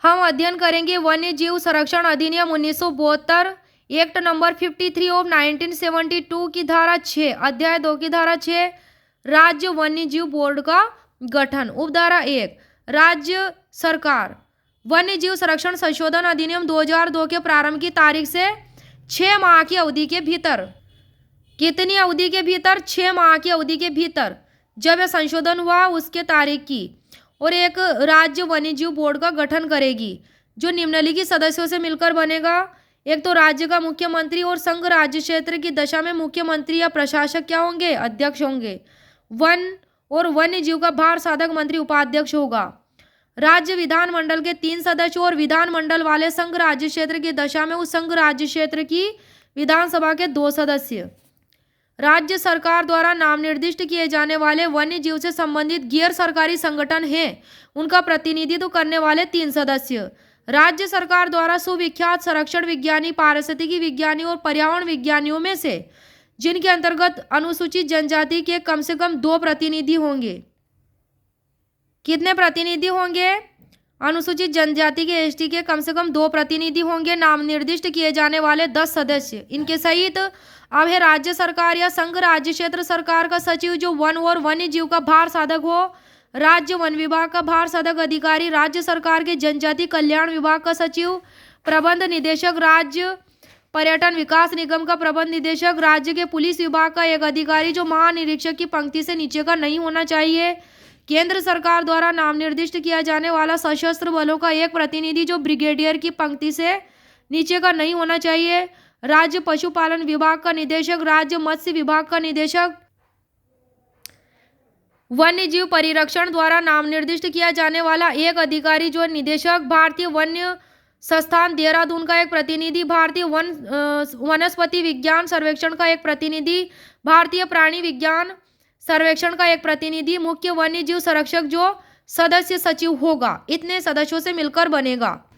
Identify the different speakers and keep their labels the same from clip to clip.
Speaker 1: हम अध्ययन करेंगे वन्य जीव संरक्षण अधिनियम 1972, एक्ट नंबर 53 ऑफ 1972 की धारा 6, अध्याय 2 की धारा 6, राज्य वन्य जीव बोर्ड का गठन। उपधारा 1, राज्य सरकार वन्य जीव संरक्षण संशोधन अधिनियम 2002 के प्रारंभ की तारीख से 6 माह की अवधि के भीतर, कितनी अवधि के भीतर? 6 माह की अवधि के भीतर जब यह संशोधन हुआ उसके तारीख की, और एक राज्य वन्यजीव बोर्ड का गठन करेगी जो निम्नलिखित सदस्यों से मिलकर बनेगा। एक तो राज्य का मुख्यमंत्री और संघ राज्य क्षेत्र की दशा में मुख्यमंत्री या प्रशासक क्या होंगे? अध्यक्ष होंगे। वन और वन्य जीव का भार साधक मंत्री उपाध्यक्ष होगा। राज्य विधानमंडल के 3 सदस्य और विधानमंडल वाले संघ राज्य क्षेत्र की दशा में उस संघ राज्य क्षेत्र की विधानसभा के 2 सदस्य। राज्य सरकार द्वारा नाम निर्दिष्ट किए जाने वाले वन्य जीव से संबंधित गैर सरकारी संगठन हैं, उनका प्रतिनिधित्व करने वाले 3 सदस्य। राज्य सरकार द्वारा सुविख्यात संरक्षण विज्ञानी, पारिस्थितिकी विज्ञानी और पर्यावरण विज्ञानियों में से जिनके अंतर्गत अनुसूचित जनजाति के कम से कम 2 प्रतिनिधि होंगे। कितने प्रतिनिधि होंगे? अनुसूचित जनजाति के एसटी के कम से कम 2 प्रतिनिधि होंगे। नाम निर्दिष्ट किए जाने वाले 10 सदस्य। इनके सहित अब है राज्य सरकार या संघ राज्य क्षेत्र सरकार का सचिव जो वन और वन्य जीव का भार साधक हो, राज्य वन विभाग का भार साधक अधिकारी, राज्य सरकार के जनजाति कल्याण विभाग का सचिव, प्रबंध निदेशक, राज्य पर्यटन विकास निगम का प्रबंध निदेशक, राज्य के पुलिस विभाग का एक अधिकारी जो महानिरीक्षक की पंक्ति से नीचे का नहीं होना चाहिए, केंद्र सरकार द्वारा नाम निर्दिष्ट किया जाने वाला सशस्त्र बलों का एक प्रतिनिधि जो ब्रिगेडियर की पंक्ति से नीचे का नहीं होना चाहिए, राज्य पशुपालन विभाग का निदेशक, राज्य मत्स्य विभाग का निदेशक, वन्य जीव परिरक्षण द्वारा नाम निर्दिष्ट किया जाने वाला एक अधिकारी जो निदेशक, भारतीय वन्य संस्थान देहरादून का एक प्रतिनिधि, भारतीय वनस्पति विज्ञान सर्वेक्षण का एक प्रतिनिधि, भारतीय प्राणी विज्ञान सर्वेक्षण का एक प्रतिनिधि, मुख्य वन्य जीव संरक्षक जो सदस्य सचिव होगा। इतने सदस्यों से मिलकर बनेगा।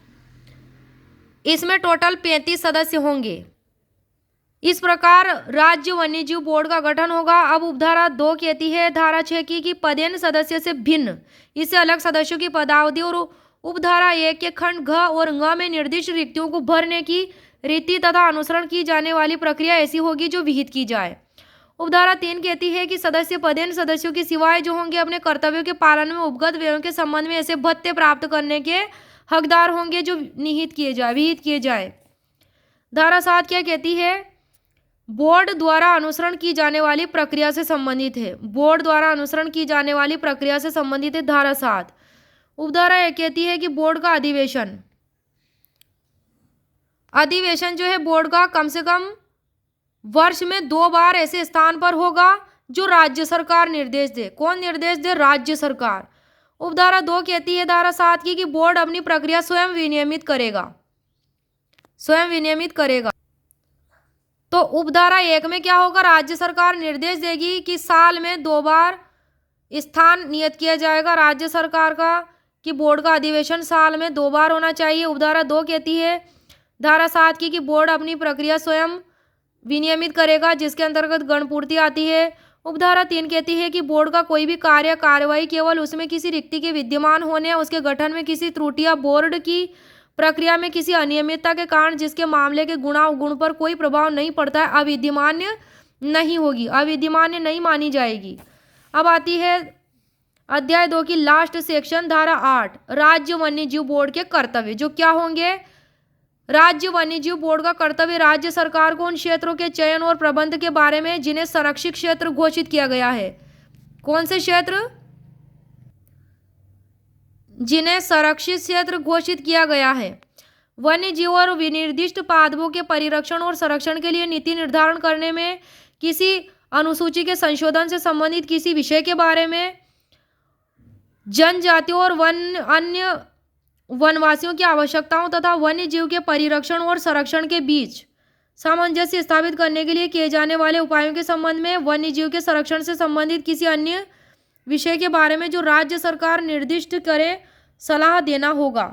Speaker 1: इसमें टोटल 35 सदस्य होंगे। इस प्रकार राज्य वन्यजीव बोर्ड का गठन होगा। अब उपधारा 2 कहती है धारा 6 की कि पदेन सदस्य से भिन्न इससे अलग सदस्यों की पदावधि और उपधारा 1 के खंड घ और ङ में निर्दिष्ट रिक्तियों को भरने की रीति तथा अनुसरण की जाने वाली प्रक्रिया ऐसी होगी जो विहित की जाए। उपधारा 3 कहती है कि सदस्य पदेन सदस्यों की सिवाय जो होंगे अपने कर्तव्यों के पालन में उपगत व्ययों के संबंध में ऐसे भत्ते प्राप्त करने के हकदार होंगे जो विहित किए जाए। धारा 7 क्या कहती है? बोर्ड द्वारा अनुसरण की जाने वाली प्रक्रिया से संबंधित है। बोर्ड द्वारा अनुसरण की जाने वाली प्रक्रिया से संबंधित है धारा 7। उपधारा 1 कहती है कि बोर्ड का अधिवेशन जो है बोर्ड का कम से कम वर्ष में 2 बार ऐसे स्थान पर होगा जो राज्य सरकार निर्देश दे। कौन निर्देश दे? राज्य सरकार। उपधारा 2 कहती है धारा 7 की कि बोर्ड अपनी प्रक्रिया स्वयं विनियमित करेगा। तो उपधारा 1 में क्या होगा? राज्य सरकार निर्देश देगी कि साल में 2 बार स्थान नियत किया जाएगा राज्य सरकार का कि बोर्ड का अधिवेशन साल में 2 बार होना चाहिए। उपधारा 2 कहती है धारा 7 की कि बोर्ड अपनी प्रक्रिया स्वयं विनियमित करेगा जिसके अंतर्गत गणपूर्ति आती है। उपधारा 3 कहती है कि बोर्ड का कोई भी कार्य कार्यवाही केवल उसमें किसी रिक्ति के विद्यमान होने या उसके गठन में किसी त्रुटि या बोर्ड की प्रक्रिया में किसी अनियमितता के कारण जिसके मामले के गुण पर कोई प्रभाव नहीं पड़ता है अविद्यमान्य नहीं होगी, अविद्यमान्य नहीं मानी जाएगी। अब आती है अध्याय 2 की लास्ट सेक्शन धारा 8, राज्य वन्यजीव बोर्ड के कर्तव्य जो क्या होंगे? राज्य वन्यजीव बोर्ड का कर्तव्य राज्य सरकार को उन क्षेत्रों के चयन और प्रबंध के बारे में जिन्हें संरक्षित क्षेत्र घोषित किया गया है। कौन से क्षेत्र? जिन्हें संरक्षित क्षेत्र घोषित किया गया है। वन्य जीव और विनिर्दिष्ट पादपों के परिरक्षण और संरक्षण के लिए नीति निर्धारण करने में, किसी अनुसूची के संशोधन से संबंधित किसी विषय के बारे में, जनजातियों और अन्य वनवासियों की आवश्यकताओं तथा वन्य जीव के परिरक्षण और संरक्षण के बीच सामंजस्य स्थापित करने के लिए किए जाने वाले उपायों के संबंध में, वन्य जीव के संरक्षण से संबंधित किसी अन्य विषय के बारे में जो राज्य सरकार निर्दिष्ट करे सलाह देना होगा।